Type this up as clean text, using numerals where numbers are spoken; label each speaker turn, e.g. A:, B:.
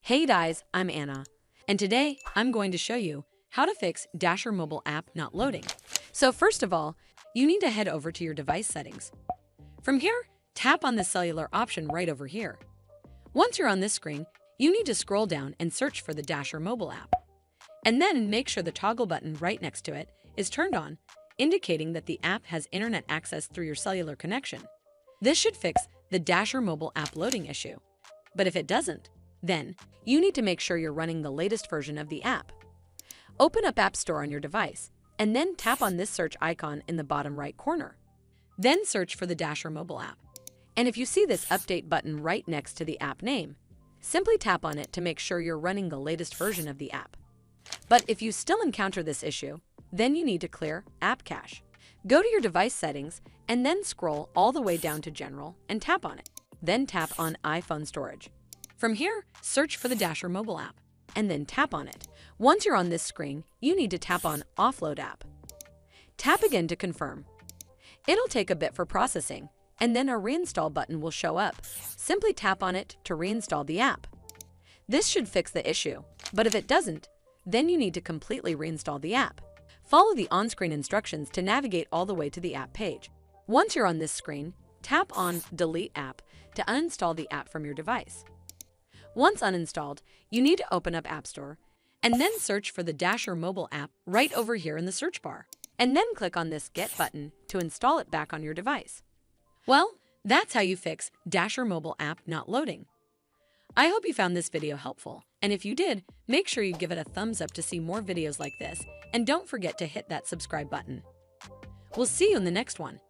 A: Hey guys, I'm Anna, and today I'm going to show you how to fix Dasher mobile app not loading. So first of all, you need to head over to your device settings. From here, tap on the cellular option right over here. Once you're on this screen, you need to scroll down and search for the Dasher mobile app. And then make sure the toggle button right next to it is turned on, indicating that the app has internet access through your cellular connection. This should fix the Dasher mobile app loading issue. But if it doesn't, then you need to make sure you're running the latest version of the app. Open up App Store on your device, and then tap on this search icon in the bottom right corner. Then search for the Dasher mobile app. And if you see this update button right next to the app name, simply tap on it to make sure you're running the latest version of the app. But if you still encounter this issue, then you need to clear App Cache. Go to your device settings and then scroll all the way down to General and tap on it. Then tap on iPhone Storage. From here, search for the Dasher mobile app and then tap on it. Once you're on this screen, you need to tap on Offload App. Tap again to confirm. It'll take a bit for processing, and then a Reinstall button will show up. Simply tap on it to reinstall the app. This should fix the issue, but if it doesn't, then you need to completely reinstall the app. Follow the on-screen instructions to navigate all the way to the app page. Once you're on this screen, tap on Delete App to uninstall the app from your device. Once uninstalled, you need to open up App Store and then search for the Dasher mobile app right over here in the search bar, and then click on this Get button to install it back on your device. Well, that's how you fix Dasher mobile app not loading. I hope you found this video helpful, and if you did, make sure you give it a thumbs up to see more videos like this, and don't forget to hit that subscribe button. We'll see you in the next one.